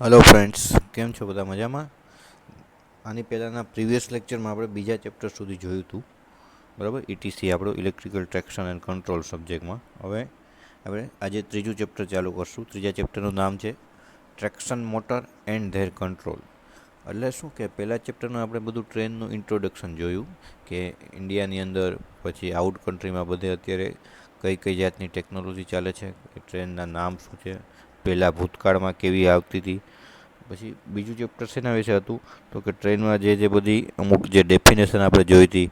Hello friends, केम छो बधा मजामां? आनी पहेलाना प्रीवियस लेक्चरमां आपणे बीजा चेप्टर सुधी जोयुं हतुं, बराबर। ईटीसी આપણો ઇલેક્ટ્રિકલ ટ્રેક્શન એન્ડ કંટ્રોલ સબ્જેક્ટમાં. હવે આપણે આજે ત્રીજું ચેપ્ટર ચાલુ કરશું. ત્રીજા ચેપ્ટરનું નામ છે traction motor and there control. એટલે શું કે પહેલાં ચેપ્ટરમાં આપણે બધું ટ્રેનનું ઇન્ટ્રોડક્શન જોયું કે ઇન્ડિયાની અંદર પછી આઉટ કન્ટ્રીમાં બધે અત્યારે કઈ કઈ જાતની ટેકનોલોજી ચાલે છે, ટ્રેનના નામ શું છે, પહેલાં ભૂતકાળમાં કેવી આવતી હતી. પછી બીજું ચેપ્ટર શેના વિશે હતું તો કે ટ્રેનમાં જે બધી અમુક જે ડેફિનેશન આપણે જોઈ હતી,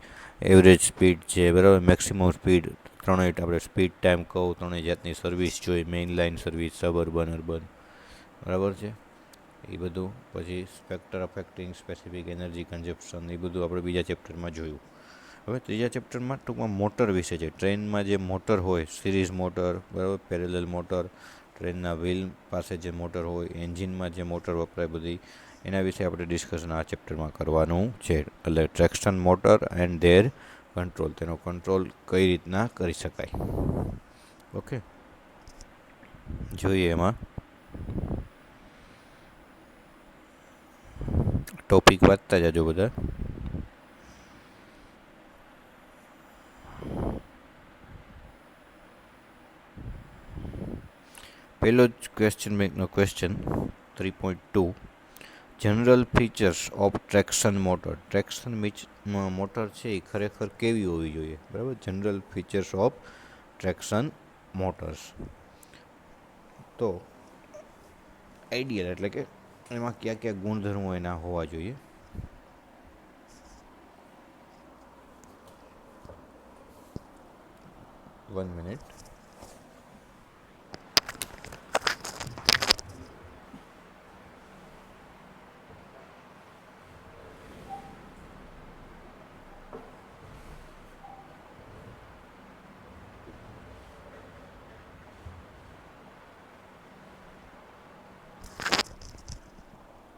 એવરેજ સ્પીડ છે, બરાબર, મેક્સિમમ સ્પીડ, ત્રણેય આપણે સ્પીડ ટાઈમ કહું, ત્રણેય જાતની સર્વિસ જોઈ, main line service, suburban, urban, બરાબર છે એ બધું. પછી factor affecting specific energy consumption, એ બધું આપણે બીજા ચેપ્ટરમાં જોયું. હવે ત્રીજા ચેપ્ટરમાં ટૂંકમાં મોટર વિશે છે. ટ્રેનમાં જે મોટર હોય, સિરીઝ મોટર, બરાબર, પેરેલલ મોટર, ટ્રેનના વ્હીલ પાસે જે મોટર હોય, એન્જિનમાં જે મોટર વપરાય, બધી એના વિશે આપણે ડિસ્કશન આ ચેપ્ટરમાં કરવાનું છે. એટલે traction motor and there control, તેનો કંટ્રોલ કઈ રીતના કરી શકાય. ઓકે, જોઈએ એમાં ટોપિક વાંચતા જાજો બધા. પહેલો જ ક્વેશ્ચન બેંકનો question 3.2, general features of traction motor. Traction motor છે એ ખરેખર કેવી હોવી જોઈએ, બરાબર. General features of traction motors. તો આઈડિયલ એટલે કે એમાં કયા કયા ગુણધર્મો એના હોવા જોઈએ. One minute.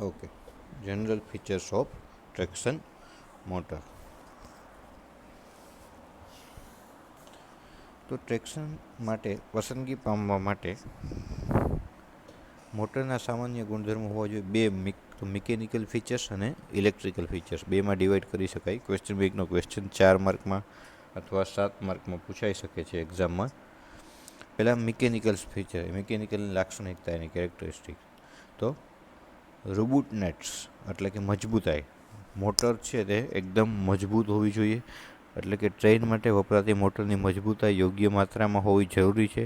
Okay, general features of traction motor. તો ટ્રેક્શન માટે પસંદગી પામવા માટે મોટરના સામાન્ય ગુણધર્મો હોવા જોઈએ બે. મિકેનિકલ ફીચર્સ અને ઇલેક્ટ્રિકલ ફીચર્સ, બેમાં ડિવાઈડ કરી શકાય. ક્વેશ્ચન બેંકનો ક્વેશ્ચન 4 માર્કમાં અથવા 7 માર્કમાં પૂછાઈ શકે છે એક્ઝામમાં. પહેલાં મિકેનિકલ ફીચર, મિકેનિકલની લાક્ષણિકતા, એની કેરેક્ટરિસ્ટિક. તો રોબુટનેટ્સ એટલે કે મજબૂતાઈ. મોટર છે તે એકદમ મજબૂત હોવી જોઈએ. એટલે કે ટ્રેન માટે વપરાતી મોટરની મજબૂતાઈ યોગ્ય માત્રામાં હોવી જરૂરી છે,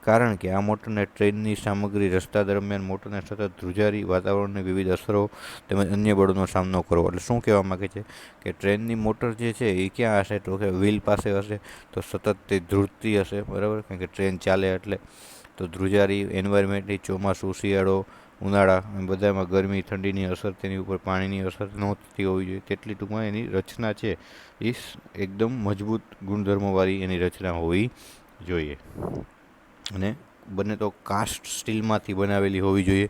કારણ કે આ મોટરને ટ્રેનની સામગ્રી રસ્તા દરમિયાન મોટરને સતત ધ્રુજારી, વાતાવરણની વિવિધ અસરો તેમજ અન્ય બળોનો સામનો કરવો. એટલે શું કહેવા માગે છે કે ટ્રેનની મોટર જે છે એ ક્યાં હશે તો કે વ્હીલ પાસે હશે, તો સતત તે ધ્રુજતી હશે, બરાબર, કારણ કે ટ્રેન ચાલે એટલે. તો ધ્રુજારી, એન્વાયરમેન્ટની, ચોમાસું, શિયાળો, ઉનાળા, બધામાં ગરમી ઠંડીની અસર તેની ઉપર પાણીની અસર ન થતી હોવી જોઈએ. તેટલી ટૂંકમાં એની રચના છે એ એકદમ મજબૂત ગુણધર્મોવાળી એની રચના હોવી જોઈએ. અને બને તો કાસ્ટ સ્ટીલમાંથી બનાવેલી હોવી જોઈએ,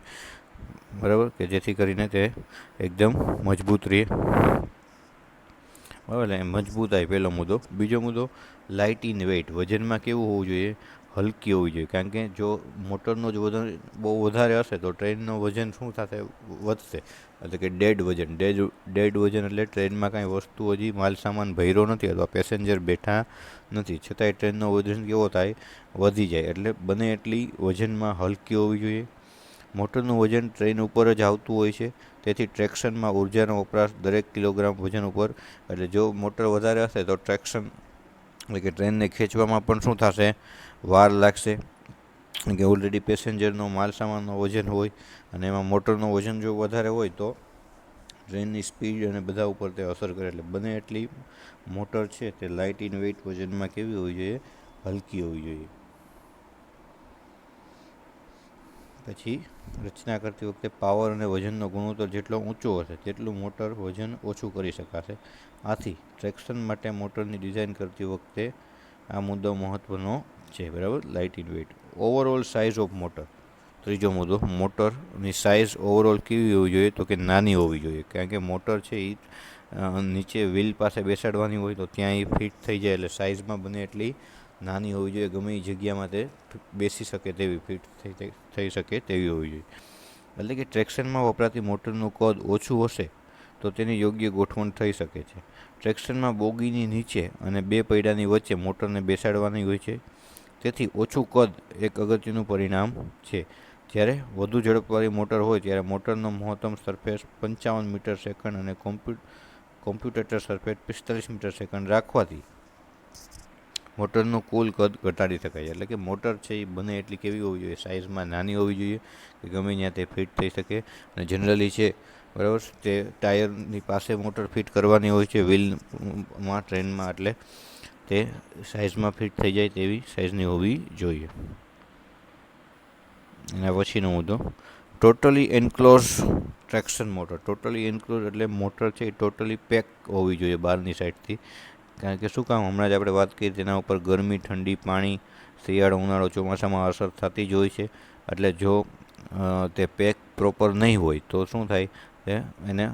બરાબર, કે જેથી કરીને તે એકદમ મજબૂત રહે, બરાબર. મજબૂતાઈ પહેલો મુદ્દો. બીજો મુદ્દો લાઇટ ઇન વેઇટ, વજનમાં કેવું હોવું જોઈએ, હલકી હોવી જોઈએ. કારણ કે જો મોટરનું જ વજન બહુ વધારે હશે તો ટ્રેનનું વજન શું થશે, વધશે. એટલે કે ડેડ વજન. ડેડ વજન એટલે ટ્રેનમાં કાંઈ વસ્તુ હજી માલ સામાન ભર્યો નથી અથવા પેસેન્જર બેઠા નથી, છતાંય ટ્રેનનો વજન કેવો થાય, વધી જાય. એટલે બને એટલી વજનમાં હલકી હોવી જોઈએ. મોટરનું વજન ટ્રેન ઉપર જ આવતું હોય છે, તેથી ટ્રેક્શનમાં ઉર્જાનો વપરાશ દરેક કિલોગ્રામ વજન ઉપર. એટલે જો મોટર વધારે હશે તો ટ્રેક્શન એટલે કે ટ્રેનને ખેંચવામાં પણ શું થશે, વાર લાગશે. કે ઓલરેડી પેસેન્જરનો માલ સામાનનો વજન હોય અને એમાં મોટરનું વજન જો વધારે હોય તો ટ્રેનની સ્પીડ અને બધા ઉપર તે અસર કરે. એટલે બને એટલી મોટર છે તે લાઇટ ઇન વેઇટ, વજનમાં કેવી હોવી જોઈએ, હલકી હોવી જોઈએ. પછી રચના કરતી વખતે પાવર અને વજનનો ગુણોત્તર જેટલો ઊંચો હશે તેટલું મોટર વજન ઓછું કરી શકાશે. આથી ટ્રેક્શન માટે મોટરની ડિઝાઇન કરતી વખતે આ મુદ્દો મહત્ત્વનો છે, બરાબર. Light in weight. Overall size of motor, ત્રીજો મુદ્દો. મોટરની સાઇઝ ઓવરઓલ કેવી હોવી જોઈએ તો કે નાની હોવી જોઈએ. કારણ કે મોટર છે એ નીચે વ્હીલ પાસે બેસાડવાની હોય તો ત્યાં એ ફિટ થઈ જાય, એટલે સાઇઝમાં બને એટલી નાની હોવી જોઈએ. ગમે એ જગ્યામાં તે બેસી શકે તેવી, ફિટ થઈ શકે તેવી હોવી જોઈએ. એટલે કે ટ્રેક્શનમાં વપરાતી મોટરનું કદ ઓછું હશે તો તેની યોગ્ય ગોઠવણ થઈ શકે છે. ટ્રેક્શનમાં બોગીની નીચે અને બે પૈડાની વચ્ચે મોટરને બેસાડવાની હોય છે, તેથી ઓછું કદ એક અગત્યનું પરિણામ છે. જ્યારે વધુ ઝડપવાળી મોટર હોય ત્યારે મોટરનો મહત્તમ સરફેસ 55 મીટર સેકન્ડ અને કોમ્પ્યુટેટર સરફેસ 45 મીટર સેકન્ડ રાખવાથી મોટરનું કુલ કદ ઘટાડી શકાય. એટલે કે મોટર છે એ બને એટલી કેવી હોવી જોઈએ, સાઇઝમાં નાની હોવી જોઈએ કે ગમે ત્યાં તે ફિટ થઈ શકે. અને જનરલી છે બરાબર, તે ટાયરની પાસે મોટર ફિટ કરવાની હોય છે વ્હીલમાં, ટ્રેનમાં, એટલે તે સાઇઝમાં ફિટ થઈ જાય તેવી સાઇઝની હોવી જોઈએ. એના પછીનો મુદ્દો, totally enclose traction motor. Totally enclose એટલે મોટર છે એ ટોટલી પેક હોવી જોઈએ બહારની સાઈડથી. કારણ કે શું કામ, હમણાં જ આપણે વાત કરી તેના ઉપર ગરમી, ઠંડી, પાણી, શિયાળો, ઉનાળો, ચોમાસામાં અસર થતી જ હોય છે. એટલે જો તે પેક પ્રોપર નહીં હોય તો શું થાય, એને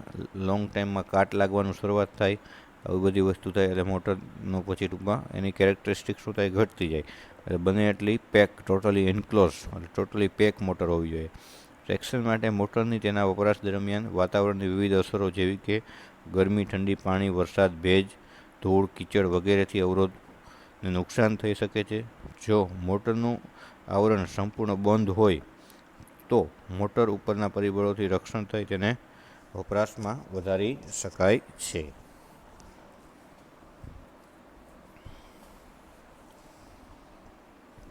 લોંગ ટાઈમમાં કાટ લાગવાનું શરૂઆત થાય, આવી બધી વસ્તુ થાય. એટલે મોટરનો પછી ટૂંકમાં એની કેરેક્ટરિસ્ટિક શું થાય, ઘટતી જાય. એટલે બને એટલી પેક, ટોટલી એન્ક્લોઝ એટલે ટોટલી પેક મોટર હોવી જોઈએ. ટ્રેક્શન માટે મોટરની તેના વપરાશ દરમિયાન વાતાવરણની વિવિધ અસરો જેવી કે ગરમી, ઠંડી, પાણી, વરસાદ, ભેજ, ધૂળ, કીચડ વગેરેથી અવરોધને નુકસાન થઈ શકે છે. જો મોટરનું આવરણ સંપૂર્ણ બંધ હોય તો મોટર ઉપરના પરિબળોથી રક્ષણ થઈ તેને વપરાશમાં વધારી શકાય છે.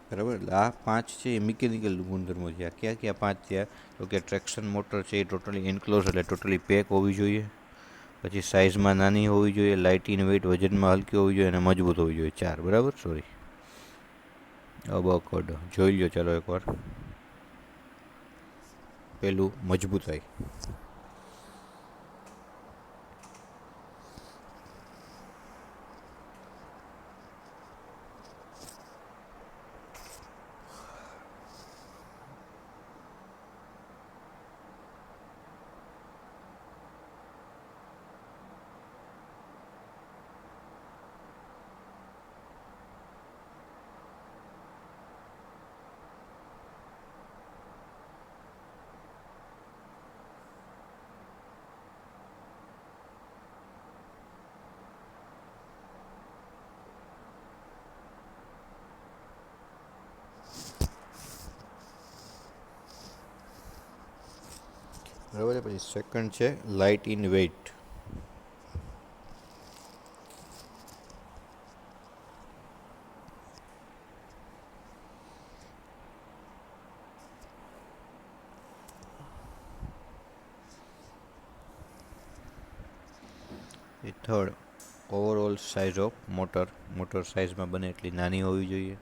બરાબર, એટલે આ 5 છે એ મિકેનિકલ ગુણધર્મો છે. આ ક્યાં ક્યાં 5 થયા, તો કે ટ્રેક્શન મોટર છે એ ટોટલી એન્ક્લોઝ એટલે ટોટલી પેક હોવી જોઈએ, પછી સાઇઝમાં નાની હોવી જોઈએ, લાઇટ ઇન વેઇટ વજનમાં હલકી હોવી જોઈએ, અને મજબૂત હોવી જોઈએ. 4 બરાબર, સોરી અબકડ જોઈ લો. ચાલો એકવાર. પેલું મજબૂતાઈ. બરાબર છે. પછી સેકન્ડ છે light in weight. Third, overall size of motor. Motor સાઇઝમાં બને એટલી નાની હોવી જોઈએ.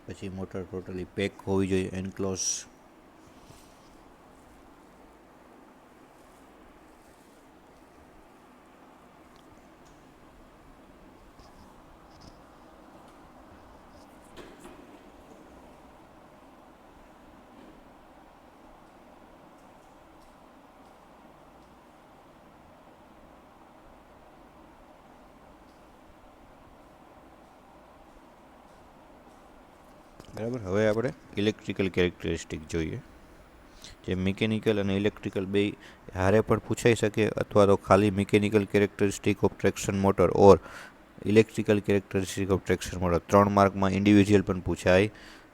પછી મોટર ટોટલી પેક હોવી જોઈએ, એન્ક્લોઝ. બરાબર, હવે આપણે ઇલેક્ટ્રિકલ કેરેક્ટરિસ્ટિક જોઈએ. જે મિકેનિકલ અને ઇલેક્ટ્રિકલ બે હારે પણ પૂછાઈ શકે, અથવા તો ખાલી mechanical characteristic of traction motor or electrical characteristic of traction motor 3 માર્કમાં ઇન્ડિવિજ્યુઅલ પણ પૂછાઈ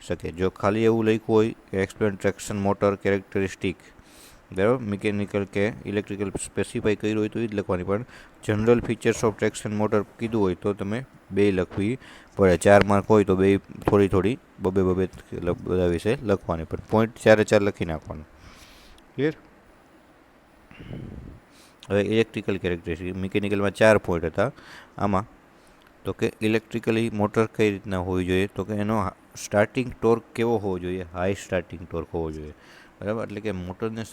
શકે. જો ખાલી એવું લખ્યું હોય કે એક્સપ્લેન ટ્રેક્શન મોટર કેરેક્ટરિસ્ટિક, બરાબર, મિકેનિકલ કે ઇલેક્ટ્રિકલ સ્પેસિફાઈ કર્યું હોય તો એ જ લખવાની, પણ general features of traction motor કીધું હોય તો તમે બે લખવી પડે. 4 માર્ક હોય તો બે થોડી બબે બધા વિશે લખવાની, પણ પોઈન્ટ 4 લખી નાખવાનું. ક્લિયર? હવે ઇલેક્ટ્રિકલ કેરેક્ટરિસ્ટિક, મિકેનિકલમાં 4 પોઈન્ટ હતા. આમાં તો કે ઇલેક્ટ્રિકલી મોટર કઈ રીતના હોવી જોઈએ, તો કે એનો સ્ટાર્ટિંગ ટોર્ક કેવો હોવો જોઈએ, હાઈ સ્ટાર્ટિંગ ટોર્ક હોવો જોઈએ. બરાબર, એટલે કે મોટરને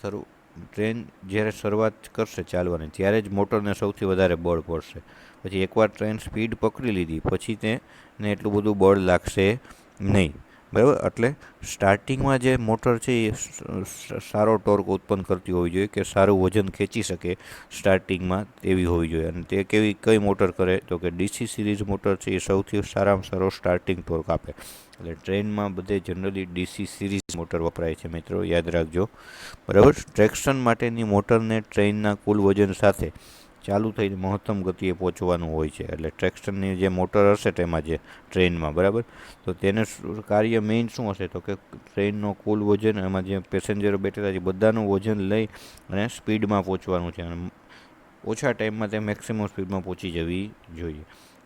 ટ્રેન જ્યારે શરૂઆત કરશે ચાલવાની ત્યારે જ મોટરને સૌથી વધારે બળ પડશે. પછી એકવાર ટ્રેન સ્પીડ પકડી લીધી પછી તેને એટલું બધું બળ લાગશે નહીં, બરાબર. એટલે સ્ટાર્ટિંગમાં જે મોટર છે એ સારો ટોર્ક ઉત્પન્ન કરતી હોવી જોઈએ, કે સારું વજન ખેંચી શકે સ્ટાર્ટિંગમાં એવી હોવી જોઈએ. અને તે કઈ મોટર કરે તો કે ડીસી સિરીઝ મોટર છે એ સૌથી સારામાં સારો સ્ટાર્ટિંગ ટોર્ક આપે. એટલે ટ્રેનમાં બધે જનરલી ડીસી સિરીઝ મોટર વપરાય છે મિત્રો, યાદ રાખજો, બરાબર. ટ્રેક્શન માટેની મોટરને ટ્રેનના કુલ વજન સાથે ચાલુ થઈને મહત્તમ ગતિએ પહોંચવાનું હોય છે. એટલે ટ્રેક્શનની જે મોટર હશે તેમાં જે ટ્રેનમાં, બરાબર, તો તેને કાર્ય મેઇન શું હશે તો કે ટ્રેનનો કુલ વજન, એમાં જે પેસેન્જરો બેઠેલા છે બધાનું વજન લઈ અને સ્પીડમાં પહોંચવાનું છે. અને ઓછા ટાઈમમાં તે મેક્સિમમ સ્પીડમાં પહોંચી જવી જોઈએ.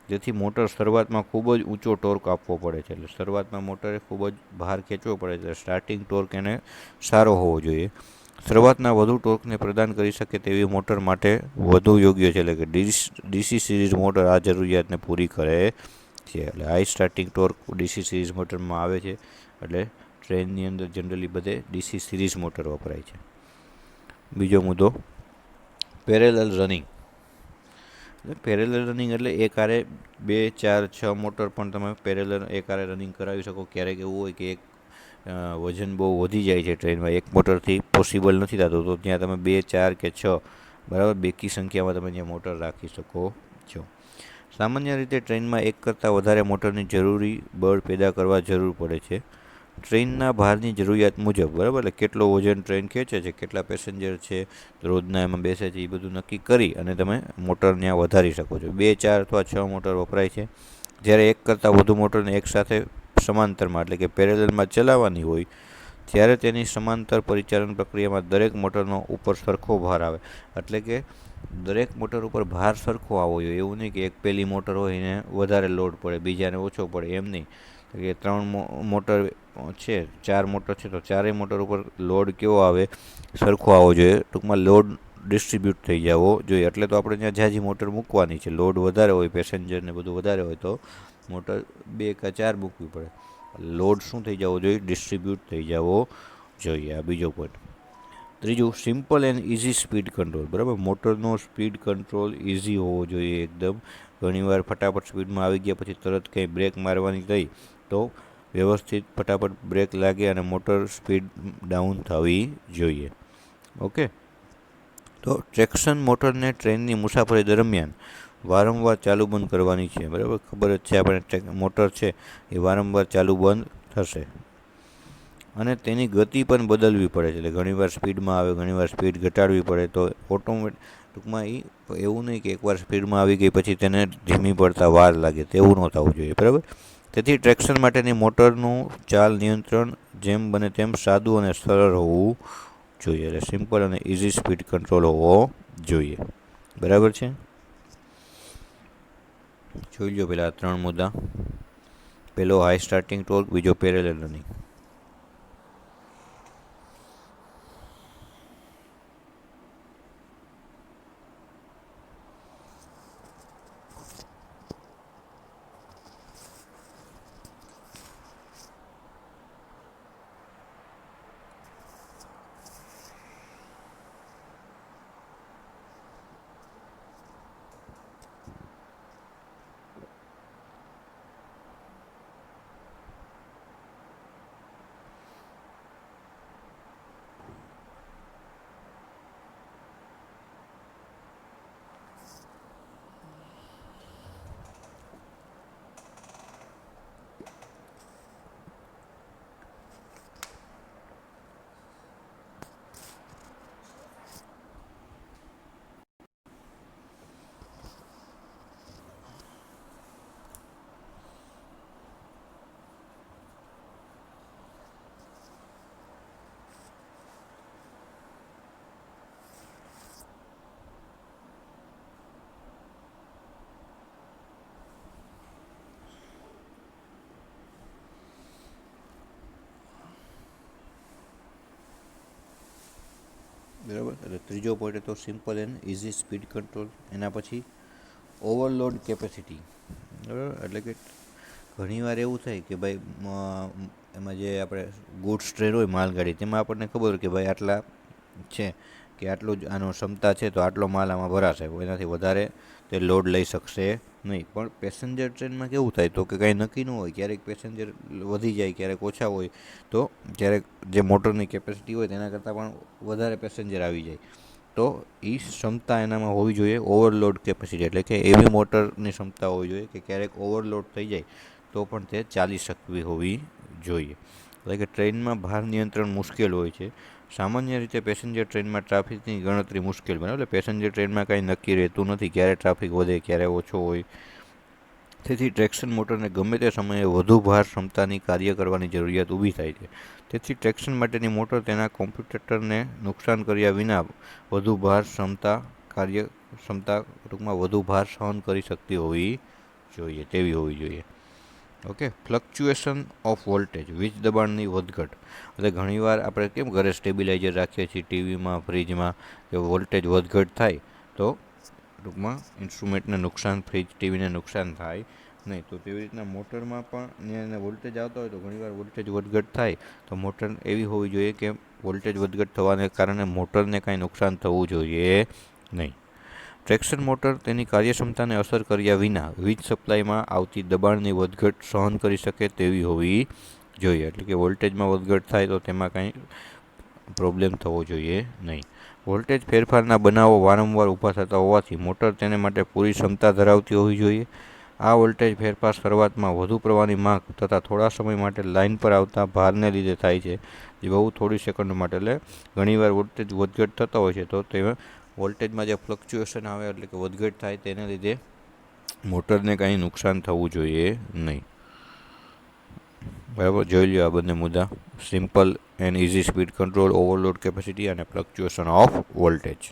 જેથી મોટર શરૂઆતમાં ખૂબ જ ઊંચો ટોર્ક આપવો પડે છે. એટલે શરૂઆતમાં મોટરે ખૂબ જ ભાર ખેંચવો પડે છે. સ્ટાર્ટિંગ ટોર્ક એને સારો હોવો જોઈએ. શરૂઆતના વધુ ટોર્કને પ્રદાન કરી શકે તેવી મોટર માટે વધુ યોગ્ય છે. એટલે કે ડીસી સિરીઝ મોટર આ જરૂરિયાતને પૂરી કરે છે. એટલે high starting torque DC series મોટરમાં આવે છે. એટલે ટ્રેનની અંદર જનરલી બધે ડીસી સિરીઝ મોટર વપરાય છે. બીજો મુદ્દો, પેરેલલ રનિંગ. એટલે પેરેલલ રનિંગ એટલે એક હારે 2, 4, 6 મોટર પણ તમે પેરેલલ એક હારે રનિંગ કરાવી શકો. ક્યારેક એવું હોય કે એક વજન બહુ વધી જાય છે ટ્રેનમાં, એક મોટરથી પોસિબલ નથી થતું, તો ત્યાં તમે 2, 4 કે 6, બરાબર, બેકી સંખ્યામાં તમે ત્યાં મોટર રાખી શકો છો. સામાન્ય રીતે ટ્રેનમાં એક કરતાં વધારે મોટરની જરૂરી બળ પેદા કરવા જરૂર પડે છે. ટ્રેનના ભારની જરૂરિયાત મુજબ, બરાબર, એટલે કેટલો વજન ટ્રેન ખેંચે છે, કેટલા પેસેન્જર છે રોજના એમાં બેસે છે, એ બધું નક્કી કરી અને તમે મોટર ત્યાં વધારી શકો છો. 2, 4 અથવા 6 મોટર વપરાય છે. જ્યારે એક કરતાં વધુ મોટરને એકસાથે સમાંતરમાં એટલે કે પેરેલલમાં ચલાવવાની હોય ત્યારે તેની સમાંતર પરિચાલન પ્રક્રિયામાં દરેક મોટરનો ઉપર સરખો ભાર આવે. એટલે કે દરેક મોટર ઉપર ભાર સરખો આવવો જોઈએ. એવું નહીં કે એક પહેલી મોટર હોય એને વધારે લોડ પડે, બીજાને ઓછો પડે, એમ નહીં. કે 3 મોટર છે, 4 મોટર છે, તો ચારેય મોટર ઉપર લોડ કેવો આવે, સરખો આવવો જોઈએ. ટૂંકમાં લોડ ડિસ્ટ્રીબ્યુટ થઈ જવો જોઈએ. એટલે તો આપણે ત્યાં ઝાઝી મોટર મૂકવાની છે. લોડ વધારે હોય, પેસેન્જરને બધું વધારે હોય તો મોટર 2 કે 4 મૂકવી પડે. લોડ શું થઈ જવો જોઈએ, ડિસ્ટ્રીબ્યુટ થઈ જવો જોઈએ. આ બીજો પોઈન્ટ. ત્રીજું, simple and easy speed control, બરાબર. મોટરનો સ્પીડ કંટ્રોલ ઇઝી હોવો જોઈએ એકદમ. ઘણીવાર ફટાફટ સ્પીડમાં આવી ગયા પછી તરત કંઈ બ્રેક મારવાની થઈ તો વ્યવસ્થિત ફટાફટ બ્રેક લાગે અને મોટર સ્પીડ ડાઉન થવી જોઈએ. ઓકે. તો ટ્રેક્શન મોટરને ટ્રેનની મુસાફરી દરમિયાન વારંવાર ચાલુ બંધ કરવાની છે, બરાબર. ખબર જ છે આપણે, મોટર છે એ વારંવાર ચાલુ બંધ થશે. અને તેની ગતિ પણ બદલવી પડે છે. એટલે ઘણીવાર સ્પીડમાં આવે, ઘણીવાર સ્પીડ ઘટાડવી પડે. તો ટૂંકમાં એવું નહીં કે એકવાર સ્પીડમાં આવી ગઈ પછી તેને ધીમી પડતા વાર લાગે, તેવું ન થવું જોઈએ, બરાબર. તેથી ટ્રેક્શન માટેની મોટરનું ચાલ નિયંત્રણ જેમ બને તેમ સાદું અને સરળ હોવું જોઈએ. એટલે સિમ્પલ અને ઇઝી સ્પીડ કંટ્રોલ હોવો જોઈએ, બરાબર છે. જોઈ લો પેલા 3 મુદ્દા. પહેલો હાઈ સ્ટાર્ટિંગ ટોર્ક, બીજો પેરેલલ રનિંગ. બરાબર. એટલે ત્રીજો પોઈન્ટ હતો simple and easy speed control. એના પછી ઓવરલોડ કેપેસિટી, બરાબર. એટલે કે ઘણીવાર એવું થાય કે ભાઈ એમાં જે આપણે ગુડ્સ ટ્રેન હોય, માલગાડી, તેમાં આપણને ખબર હોય કે ભાઈ આટલા છે કે આટલું જ આનો ક્ષમતા છે તો આટલો માલ આમાં ભરાશે, એનાથી વધારે તે લોડ લઈ શકશે નહીં. પણ પેસેન્જર ટ્રેનમાં કેવું થાય તો કે કાંઈ નક્કી ન હોય, ક્યારેક પેસેન્જર વધી જાય, ક્યારેક ઓછા હોય, તો ક્યારેક જે મોટરની કેપેસિટી હોય તેના કરતાં પણ વધારે પેસેન્જર આવી જાય. તો એ ક્ષમતા એનામાં હોવી જોઈએ ઓવરલોડ કેપેસિટી, એટલે કે એવી મોટરની ક્ષમતા હોવી જોઈએ કે ક્યારેક ઓવરલોડ થઈ જાય તો પણ તે ચાલી શકવી હોવી જોઈએ. એટલે કે ટ્રેનમાં ભાર નિયંત્રણ મુશ્કેલ હોય છે. સામાન્ય રીતે પેસેન્જર ટ્રેનમાં ટ્રાફિકની ગણતરી મુશ્કેલ બને, એટલે પેસેન્જર ટ્રેનમાં કાંઈ નક્કી રહેતું નથી, ક્યારે ટ્રાફિક વધે ક્યારે ઓછો હોય. તેથી ટ્રેક્શન મોટરને ગમે તે સમયે વધુ ભાર ક્ષમતાની કાર્ય કરવાની જરૂરિયાત ઊભી થાય છે. તેથી ટ્રેક્શન માટેની મોટર તેના કોમ્પ્યુટેટરને નુકસાન કર્યા વિના વધુ ભાર ક્ષમતા ટૂંકમાં વધુ ભાર સહન કરી શકતી હોવી જોઈએ, તેવી હોવી જોઈએ. ઓકે, ફ્લક્ચ્યુએશન ઓફ વોલ્ટેજ, વીજ દબાણની વધઘટ. એટલે ઘણીવાર આપણે કેમ ઘરે સ્ટેબિલાઇઝર રાખીએ છીએ, ટીવીમાં, ફ્રીજમાં, કે વોલ્ટેજ વધઘટ થાય તો ટૂંકમાં ઇન્સ્ટ્રુમેન્ટને નુકસાન, ફ્રીજ, ટીવીને નુકસાન થાય નહીં. તો તેવી રીતના મોટરમાં પણ એને વોલ્ટેજ આવતો હોય તો ઘણીવાર વોલ્ટેજ વધઘટ થાય તો મોટર એવી હોવી જોઈએ કે વોલ્ટેજ વધઘટ થવાને કારણે મોટરને કાંઈ નુકસાન થવું જોઈએ નહીં. ટ્રેક્શન મોટર તેની કાર્યક્ષમતાને અસર કર્યા વિના વીજ સપ્લાયમાં આવતી દબાણની વધઘટ સહન કરી શકે તેવી હોવી જોઈએ. એટલે કે વોલ્ટેજમાં વધઘટ થાય તો તેમાં કાંઈ પ્રોબ્લેમ થવો જોઈએ નહીં. વોલ્ટેજ ફેરફારના બનાવો વારંવાર ઊભા થતા હોવાથી મોટર તેને માટે પૂરી ક્ષમતા ધરાવતી હોવી જોઈએ. આ વોલ્ટેજ ફેરફાર શરૂઆતમાં વધુ પ્રવાહની માંગ તથા થોડા સમય માટે લાઇન પર આવતા ભારને લીધે થાય છે, જે બહુ થોડી સેકન્ડ માટે. એટલે ઘણીવાર વોલ્ટેજ વધઘટ થતો હોય છે તો તે વોલ્ટેજમાં જે ફ્લક્ચ્યુએશન આવે એટલે કે વધઘટ થાય તેને લીધે મોટરને કાંઈ નુકસાન થવું જોઈએ નહીં. બરાબર, જોઈ લો આ બંને મુદ્દા: simple and easy speed control, overload capacity અને ફ્લક્ચ્યુએશન ઓફ વોલ્ટેજ.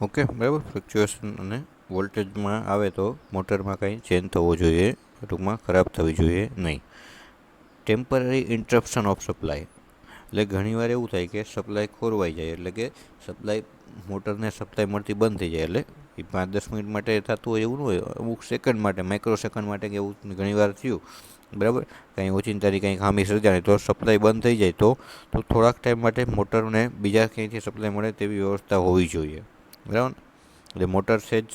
ઓકે, બરાબર. ફ્લક્ચ્યુએશન અને વોલ્ટેજમાં આવે તો મોટરમાં કાંઈ ચેન્જ થવો જોઈએ, ટૂંકમાં ખરાબ થવી જોઈએ નહીં. ટેમ્પરરી ઇન્ટરપ્શન ઓફ સપ્લાય, એટલે ઘણીવાર એવું થાય કે સપ્લાય ખોરવાઈ જાય, એટલે કે મોટરને સપ્લાય મળતી બંધ થઈ જાય. એટલે એ 5-10 મિનિટ માટે થતું હોય એવું ન હોય, અમુક સેકન્ડ માટે, માઇક્રો સેકન્ડ માટે કે એવું ઘણીવાર થયું, બરાબર, કંઈ ઓચિંતાની કંઈ ખામી સર્જાણી તો સપ્લાય બંધ થઈ જાય તો થોડાક ટાઈમ માટે મોટરને બીજા ક્યાંયથી સપ્લાય મળે તેવી વ્યવસ્થા હોવી જોઈએ, બરાબર. એટલે મોટર સેજ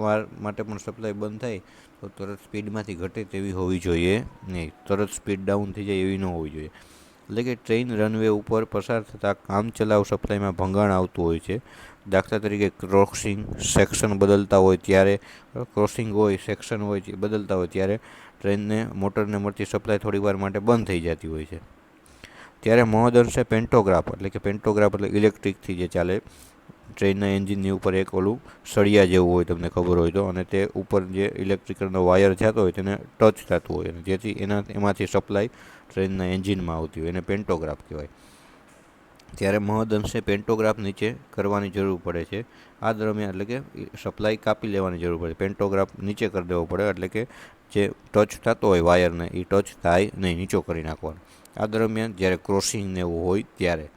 વાર માટે પણ સપ્લાય બંધ થાય તો તરત સ્પીડમાંથી ઘટે તેવી હોવી જોઈએ નહીં, તરત સ્પીડ ડાઉન થઈ જાય એવી ન હોવી જોઈએ. એટલે કે ટ્રેન રનવે ઉપર પસાર થતાં કામચલાઉ સપ્લાયમાં ભંગાણ આવતું હોય છે. દાખલા તરીકે ક્રોસિંગ સેક્શન બદલતા હોય ત્યારે, ક્રોસિંગ હોય, સેક્શન હોય, બદલતા હોય ત્યારે મોટરને મળતી સપ્લાય થોડી વાર માટે બંધ થઈ જતી હોય છે. ત્યારે મહદઅંશે પેન્ટોગ્રાફ, એટલે કે પેન્ટોગ્રાફ એટલે ઇલેક્ટ્રિકથી જે ચાલે, ટ્રેનના એન્જિનની ઉપર એક ઓલું સળિયા જેવું હોય, તમને ખબર હોય તો, અને તે ઉપર જે ઇલેક્ટ્રિકલનો વાયર જતો હોય તેને ટચ થતું હોય, અને જેથી એમાંથી સપ્લાય ટ્રેનના એન્જિનમાં આવતી હોય, એને પેન્ટોગ્રાફ કહેવાય. ત્યારે મહદઅંશે પેન્ટોગ્રાફ નીચે કરવાની જરૂર પડે છે. આ દરમિયાન એટલે કે સપ્લાય કાપી લેવાની જરૂર પડે, પેન્ટોગ્રાફ નીચે કરી દેવો પડે, એટલે કે જે ટચ થતો હોય વાયરને એ ટચ થાય નહીં, નીચો કરી નાખવાનો. આ દરમિયાન જ્યારે ક્રોસિંગ ને એવું હોય ત્યારે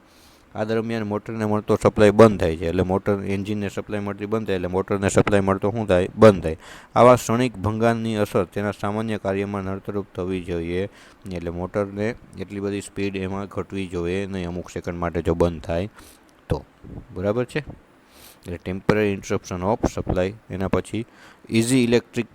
આ દરમિયાન મોટરને મળતો સપ્લાય બંધ થાય છે, એટલે મોટર એન્જિનને સપ્લાય મળતી બંધ થાય એટલે મોટરને સપ્લાય મળતો શું થાય? બંધ થાય. આવા ક્ષણિક ભંગાણની અસર તેના સામાન્ય કાર્યમાં નડતરૂપ થવી જોઈએ, એટલે મોટરને એટલી બધી સ્પીડ એમાં ઘટવી જોઈએ નહીં અમુક સેકન્ડ માટે જો બંધ થાય તો, બરાબર છે. એટલે ટેમ્પરરી ઇન્ટરપ્શન ઓફ સપ્લાય. એના પછી ઇઝી ઇલેક્ટ્રિક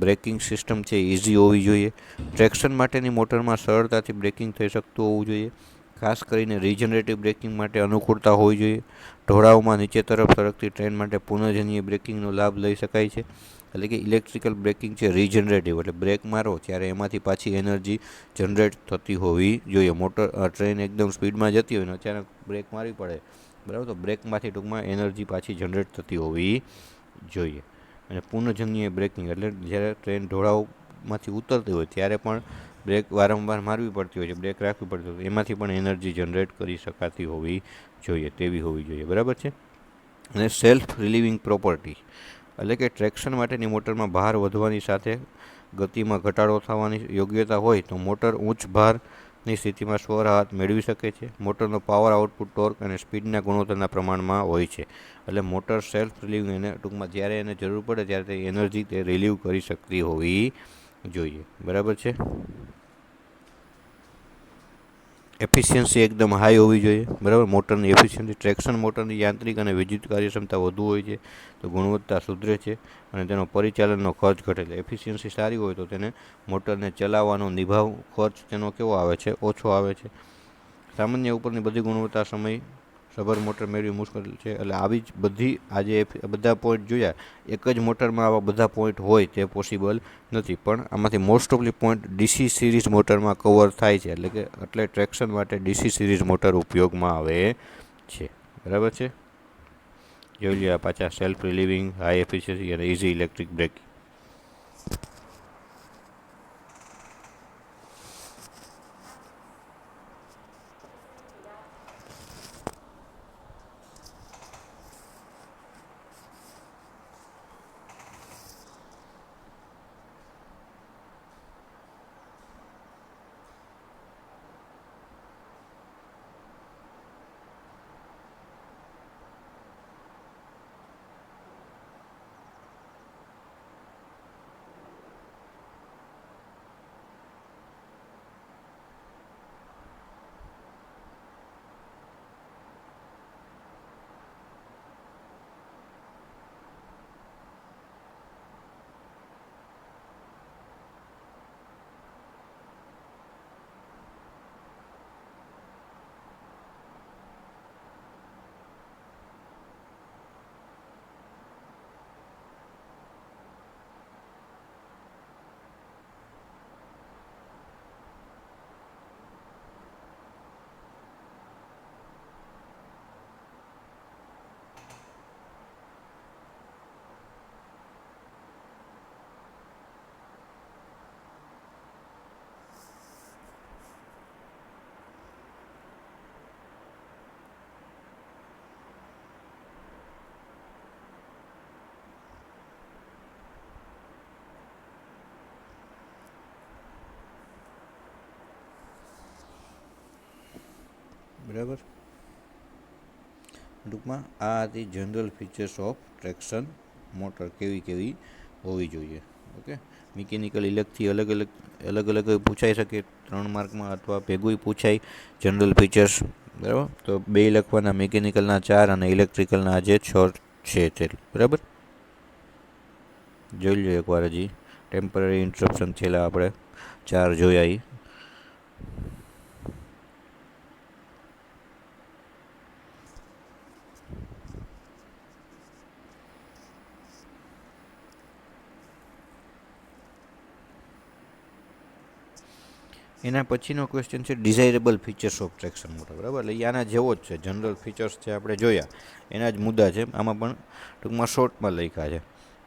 બ્રેકિંગ સિસ્ટમ છે ઇઝી હોવી જોઈએ. ટ્રેક્શન માટેની મોટરમાં સરળતાથી બ્રેકિંગ થઈ શકતું હોવું જોઈએ. ખાસ કરીને રિજનરેટિવ બ્રેકિંગ માટે અનુકૂળતા હોવી જોઈએ. ઢોળાવમાં નીચે તરફ સરકતી ટ્રેન માટે પુનઃજનીય બ્રેકિંગનો લાભ લઈ શકાય છે. એટલે કે ઇલેક્ટ્રિકલ બ્રેકિંગ છે રિજનરેટિવ, એટલે બ્રેક મારો ત્યારે એમાંથી પાછી એનર્જી જનરેટ થતી હોવી જોઈએ. ટ્રેન એકદમ સ્પીડમાં જતી હોય ને અચાનક બ્રેક મારવી પડે, બરાબર, તો બ્રેકમાંથી ટૂંકમાં એનર્જી પાછી જનરેટ થતી હોવી જોઈએ. અને પુનઃજનીય બ્રેકિંગ એટલે જ્યારે ટ્રેન ઢોળાવમાંથી ઉતરતી હોય ત્યારે પણ બ્રેક વારંવાર મારવી પડતી હોય છે, બ્રેક રાખવી પડતી હોય, એમાંથી પણ એનર્જી જનરેટ કરી શકાતી હોવી જોઈએ, તેવી હોવી જોઈએ, બરાબર છે. અને સેલ્ફ રિલીવિંગ પ્રોપર્ટી એટલે કે ટ્રેક્શન માટેની મોટરમાં ભાર વધવાની સાથે ગતિમાં ઘટાડો થવાની યોગ્યતા હોય તો મોટર ઉચ્ચ ભારની સ્થિતિમાં સ્વરાહત મેળવી શકે છે. મોટરનો પાવર આઉટપુટ ટોર્ક અને સ્પીડના ગુણોત્તરના પ્રમાણમાં હોય છે. એટલે મોટર સેલ્ફ રિલીવિંગ, એને ટૂંકમાં જ્યારે એને જરૂર પડે ત્યારે તે એનર્જી તે રિલીવ કરી શકતી હોવી જોઈએ, બરાબર છે. એફિશિયન્સી એકદમ હાઈ હોવી જોઈએ, બરાબર. મોટરની એફિશિયન્સી, ટ્રેક્શન મોટરની યાંત્રિક અને વિદ્યુત કાર્યક્ષમતા વધુ હોય છે તો ગુણવત્તા સુધરે છે અને તેનો પરિચાલનનો ખર્ચ ઘટે છે. એફિશિયન્સી સારી હોય તો તેને મોટરને ચલાવવાનો નિભાવ ખર્ચ તેનો કેવો આવે છે, ઓછો આવે છે. સામાન્ય ઉપરની બધી ગુણવત્તા સમય સભર મોટર મેળવી મુશ્કેલ છે. એટલે આવી જ બધી આજે બધા પોઈન્ટ જોયા, એક જ મોટરમાં આવા બધા પોઈન્ટ હોય તે પોસિબલ નથી, પણ આમાંથી મોસ્ટ ઓફલી પોઈન્ટ ડીસી સિરીઝ મોટરમાં કવર થાય છે. એટલે ટ્રેક્શન માટે ડીસી સિરીઝ મોટર ઉપયોગમાં આવે છે, બરાબર છે. જોઈ લઈએ પાછા સેલ્ફ રિલીવિંગ, હાઈ એફિશિયન્સી અને ઇઝી ઇલેક્ટ્રિક બ્રેકિંગ. બરાબર. ટૂંકમાં આ હતી general features of traction motor, કેવી હોવી જોઈએ. ઓકે. મિકેનિકલ ઇલેક્ટથી અલગ અલગ પૂછાઈ શકે 3 માર્કમાં, અથવા ભેગું પૂછાય જનરલ ફીચર્સ, બરાબર. તો 2 લખવાના, મિકેનિકલના 4 અને ઇલેક્ટ્રિકલના જે 6 છે તે, બરાબર. જોઈ લો એકવાર હજી. ટેમ્પરરી ઇન્ટરપ્શન છેલ્લા આપણે 4 જોયા. એના પછીનો ક્વેશ્ચન છે desirable features of traction motor, બરાબર. એટલે આના જેવો જ છે, જનરલ ફીચર્સ છે આપણે જોયા એના જ મુદ્દા છે, આમાં પણ ટૂંકમાં શોર્ટમાં લખ્યા છે,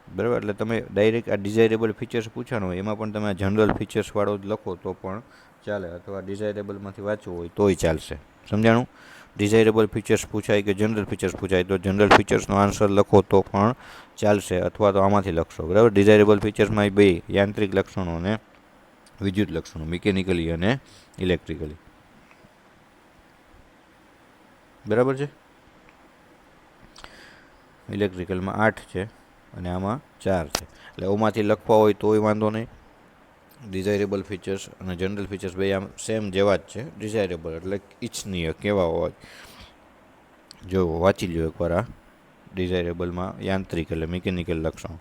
બરાબર. એટલે તમે ડાયરેક્ટ આ ડિઝાયરેબલ ફીચર્સ પૂછાનું હોય એમાં પણ તમે જનરલ ફીચર્સવાળો જ લખો તો પણ ચાલે, અથવા ડિઝાયરેબલમાંથી વાંચવું હોય તોય ચાલશે. સમજાણું? ડિઝાયરેબલ ફીચર્સ પૂછાય કે જનરલ ફીચર્સ પૂછાય તો જનરલ ફીચર્સનો આન્સર લખો તો પણ ચાલશે, અથવા તો આમાંથી લખશો, બરાબર. ડિઝાયરેબલ ફીચર્સમાં 2 યાંત્રિક લક્ષણો અને વિદ્યુત લક્ષણો, મિકેનિકલી અને ઇલેક્ટ્રિકલી, બરાબર છે. ઇલેક્ટ્રિકલમાં 8 છે અને આમાં 4 છે, એટલે ઓમાંથી લખવા હોય તોય વાંધો નહીં. ડિઝાયરેબલ ફીચર્સ અને જનરલ ફીચર્સ બે આમ સેમ જેવા જ છે. ડિઝાયરેબલ એટલે ઇચ્છનીય, કેવા હોય, જો વાંચી લ્યો એકવાર આ. ડિઝાયરેબલમાં યાંત્રિક એટલે મિકેનિકલ લક્ષણો.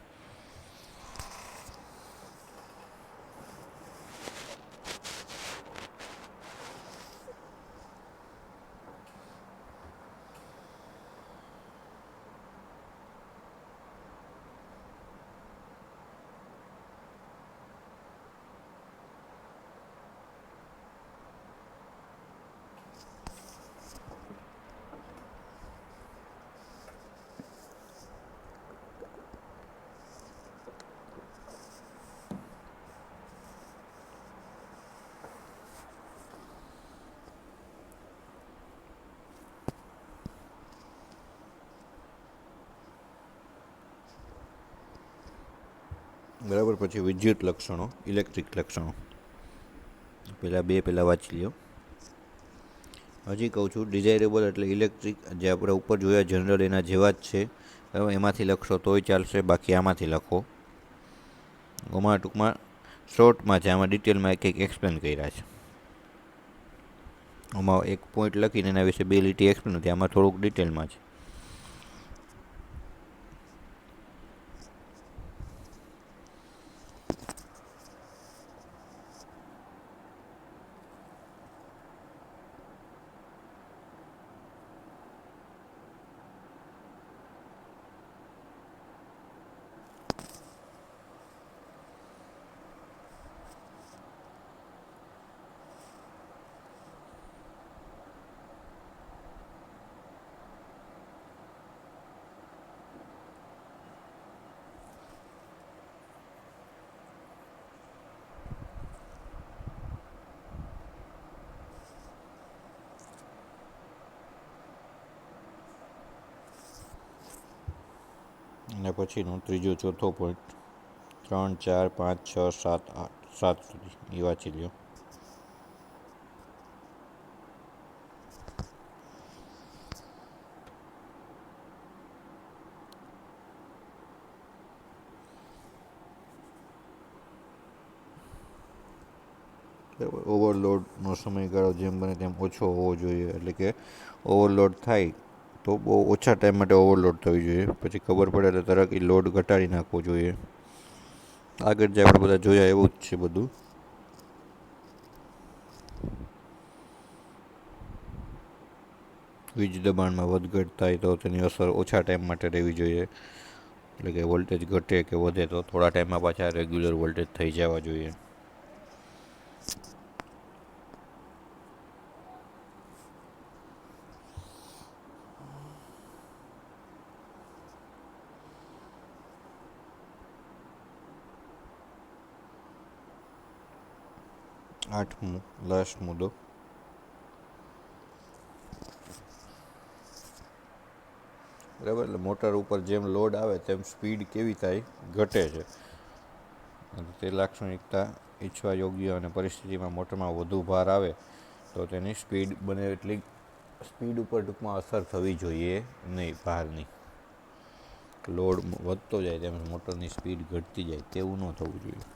બરાબર. પછી વિદ્યુત લક્ષણો, ઇલેક્ટ્રિક લક્ષણો. પહેલાં વાંચી લ્યો. હજી કહું છું, ડિઝાયરેબલ એટલે ઇલેક્ટ્રિક, જે આપણે ઉપર જોયા જનરલ એના જેવા જ છે. બરાબર, એમાંથી લખશો તોય ચાલશે, બાકી આમાંથી લખો. આમાં ટૂંકમાં શોર્ટમાં છે, આમાં ડિટેલમાં એક એક્સપ્લેન કર્યા છે. આમાં એક પોઈન્ટ લખીને એના વિશે 2 લીટી એક્સપ્લેન હતી, આમાં થોડુંક ડિટેલમાં છે. અને પછીનો ત્રીજો ચોથો પોઈન્ટ 3, 4, 5, 6, 7, 8, 7 સુધી એ વાંચી લ્યો. ઓવરલોડનો સમયગાળો જેમ બને તેમ ઓછો હોવો જોઈએ, એટલે કે ઓવરલોડ થાય તો બહુ ઓછા ટાઈમ માટે ઓવરલોડ થવી જોઈએ. પછી ખબર પડે એટલે તરત એ લોડ ઘટાડી નાખવો જોઈએ. આગળ જે આપણે બધા જોયા એવું જ છે બધું. વીજ દબાણમાં વધઘટ થાય તો તેની અસર ઓછા ટાઈમ માટે રહેવી જોઈએ, એટલે કે વોલ્ટેજ ઘટે કે વધે તો થોડા ટાઈમમાં પાછા રેગ્યુલર વોલ્ટેજ થઈ જવા જોઈએ. આઠમું લાસ્ટ મુદ્દો, બરાબર. એટલે મોટર ઉપર જેમ લોડ આવે તેમ સ્પીડ કેવી થાય, ઘટે છે. તે લાક્ષણિકતા ઈચ્છવા યોગ્ય અને પરિસ્થિતિમાં મોટરમાં વધુ ભાર આવે તો તેની સ્પીડ બને એટલી સ્પીડ ઉપર ટૂંકમાં અસર થવી જોઈએ નહીં, ભારની. લોડ વધતો જાય તેમ મોટરની સ્પીડ ઘટતી જાય તેવું ન થવું જોઈએ.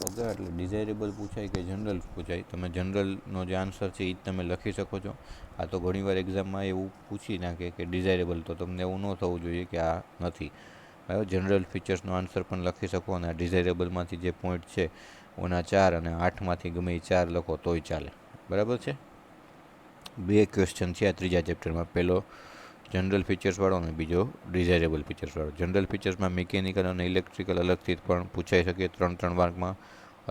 વગર એટલે ડિઝાયરેબલ પૂછાય કે જનરલ પૂછાય, તમે જનરલનો જે આન્સર છે એ જ તમે લખી શકો છો. આ તો ઘણીવાર એક્ઝામમાં એવું પૂછી નાખે કે ડિઝાયરેબલ, તો તમને એવું ન થવું જોઈએ કે આ નથી. બરાબર, જનરલ ફીચર્સનો આન્સર પણ લખી શકો, અને આ ડિઝાયરેબલમાંથી જે પોઈન્ટ છે ઓના 4 અને 8માંથી ગમે એ 4 લખો તોય ચાલે. બરાબર છે. 2 ક્વેશ્ચન છે આ ત્રીજા ચેપ્ટરમાં. પહેલો જનરલ ફીચર્સવાળો અને બીજો ડિઝાયરેબલ ફીચર્સવાળો. જનરલ ફીચર્સમાં મિકેનિકલ અને ઇલેક્ટ્રિકલ અલગથી પણ પૂછાઈ શકે 3-3 માર્કમાં,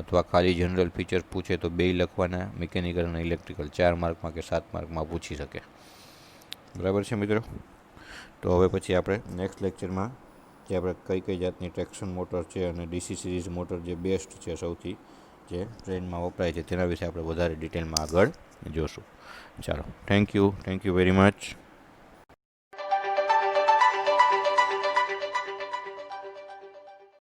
અથવા ખાલી જનરલ ફીચર્સ પૂછે તો 2 લખવાના, મિકેનિકલ અને ઇલેક્ટ્રિકલ 4 માર્કમાં કે 7 માર્કમાં પૂછી શકે. બરાબર છે મિત્રો. તો હવે પછી આપણે નેક્સ્ટ લેક્ચરમાં જે આપણે કઈ જાતની ટ્રેક્શન મોટર છે અને ડીસી સિરીઝ મોટર જે બેસ્ટ છે સૌથી, જે ટ્રેનમાં વપરાય છે, તેના વિશે આપણે વધારે ડિટેલમાં આગળ જોશું. ચાલો, થેન્ક યુ વેરી મચ.